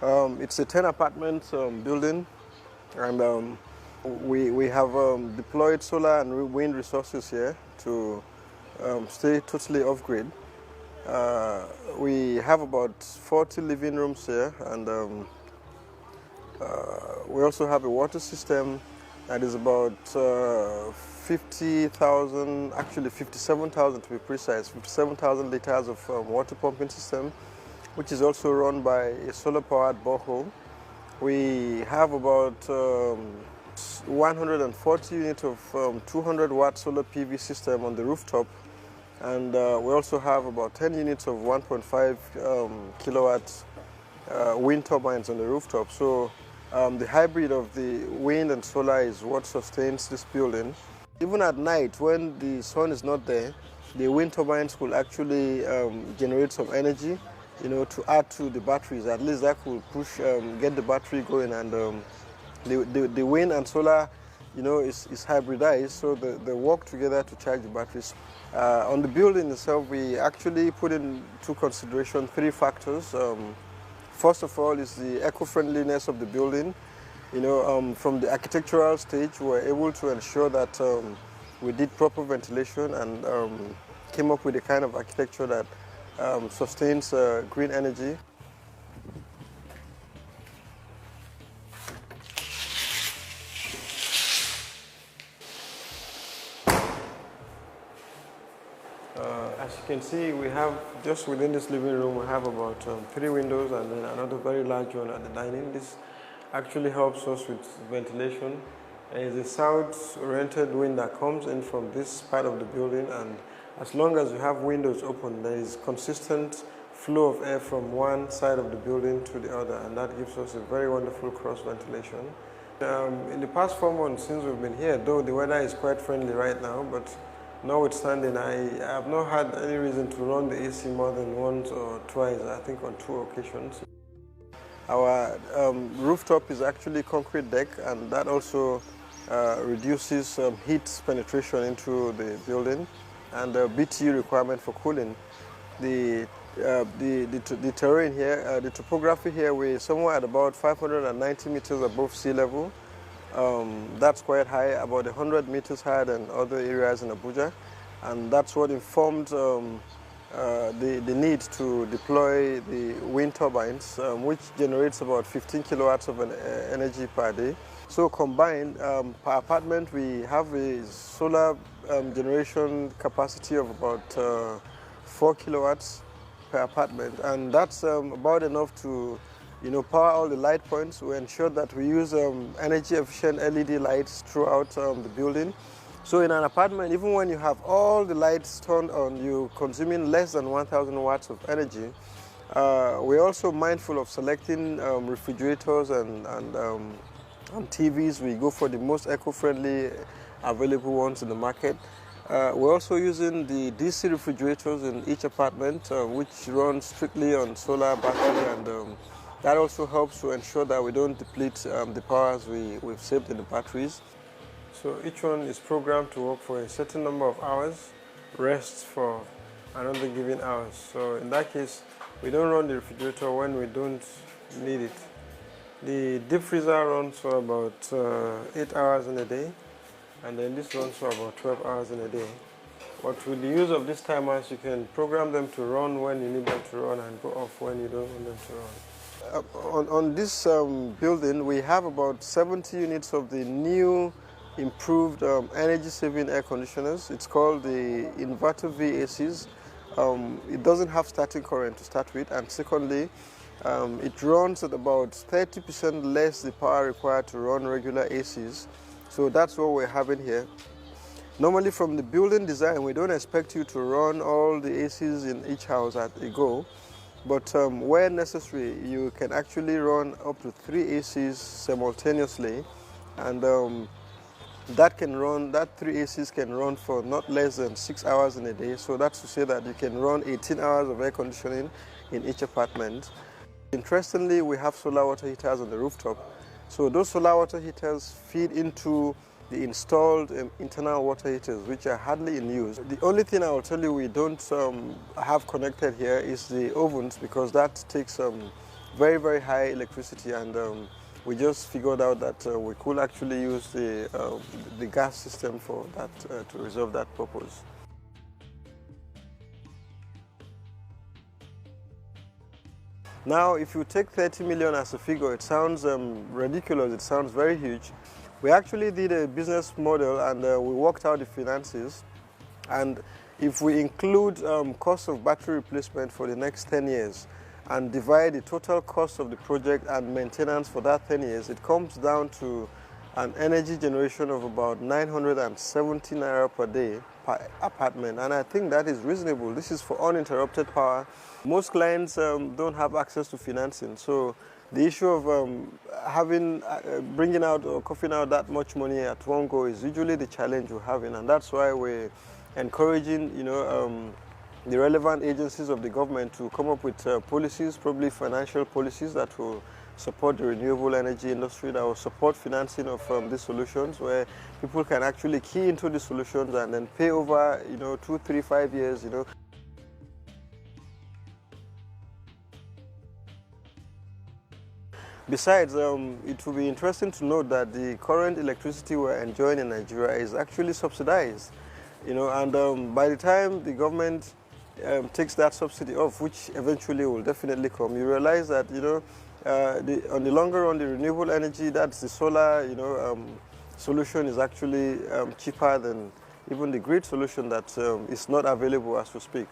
It's a 10 apartment building, and we have deployed solar and wind resources here to stay totally off-grid. We have about 40 living rooms here, and we also have a water system that is about 50,000, actually 57,000 to be precise, 57,000 liters of water pumping system, which is also run by a solar-powered borehole. We have about 140 units of 200-watt solar PV system on the rooftop, and we also have about 10 units of 1.5 kilowatt wind turbines on the rooftop. So the hybrid of the wind and solar is what sustains this building. Even at night, when the sun is not there, the wind turbines could actually generate some energy, to add to the batteries. At least that could push, get the battery going. And the wind and solar, is hybridized, so they work together to charge the batteries. On the building itself, we actually put into consideration 3 factors. First of all is the eco-friendliness of the building. From the architectural stage, we were able to ensure that we did proper ventilation and came up with a kind of architecture that sustains green energy. As you can see, we have, just within this living room, we have about 3 windows and then another very large one at the dining. This actually helps us with ventilation. There is a south-oriented wind that comes in from this part of the building, and as long as you have windows open, there is consistent flow of air from one side of the building to the other, and that gives us a very wonderful cross ventilation. In the past 4 months since we've been here, though the weather is quite friendly right now, but notwithstanding, I have not had any reason to run the AC more than once or twice, I think on 2 occasions. Our rooftop is actually concrete deck, and that also reduces heat penetration into the building and the BTU requirement for cooling. The terrain here, the topography here, we're somewhere at about 590 meters above sea level. That's quite high, about 100 meters higher than other areas in Abuja, and that's what informed the need to deploy the wind turbines, which generates about 15 kilowatts of energy per day. So combined, per apartment, we have a solar generation capacity of about 4 kilowatts per apartment, and that's about enough to power all the light points. We ensure that we use energy efficient LED lights throughout the building. So in an apartment, even when you have all the lights turned on, you're consuming less than 1,000 watts of energy. We're also mindful of selecting refrigerators and TVs. We go for the most eco-friendly available ones in the market. We're also using the DC refrigerators in each apartment, which run strictly on solar battery, and that also helps to ensure that we don't deplete the powers we've saved in the batteries. So each one is programmed to work for a certain number of hours, rest for another given hours. So in that case, we don't run the refrigerator when we don't need it. The deep freezer runs for about 8 hours in a day, and then this runs for about 12 hours in a day. But with the use of these timers, you can program them to run when you need them to run and go off when you don't want them to run. On this building, we have about 70 units of the new improved energy-saving air conditioners. It's called the Inverter VACs. It doesn't have starting current to start with, and secondly, it runs at about 30% less the power required to run regular ACs. So that's what we're having here. Normally from the building design, we don't expect you to run all the ACs in each house at a go. But where necessary, you can actually run up to 3 ACs simultaneously, and that 3 ACs can run for not less than 6 hours in a day. So that's to say that you can run 18 hours of air conditioning in each apartment. Interestingly, we have solar water heaters on the rooftop. So those solar water heaters feed into the installed internal water heaters, which are hardly in use. The only thing I will tell you we don't have connected here is the ovens, because that takes very, very high electricity, and we just figured out that we could actually use the gas system for that to resolve that purpose. Now, if you take 30 million as a figure, it sounds ridiculous, it sounds very huge. We actually did a business model, and we worked out the finances, and if we include cost of battery replacement for the next 10 years and divide the total cost of the project and maintenance for that 10 years, it comes down to an energy generation of about 970 naira per day per apartment, and I think that is reasonable. This is for uninterrupted power. Most clients don't have access to financing, so the issue of bringing out or coughing out that much money at one go is usually the challenge we're having, and that's why we're encouraging, the relevant agencies of the government to come up with policies, probably financial policies that will support the renewable energy industry, that will support financing of these solutions, where people can actually key into the solutions and then pay over, 2, 3, 5 years, Besides, it will be interesting to note that the current electricity we're enjoying in Nigeria is actually subsidized, and by the time the government takes that subsidy off, which eventually will definitely come, you realize that, on the longer run, the renewable energy, that's the solar, solution is actually cheaper than even the grid solution that is not available as we speak.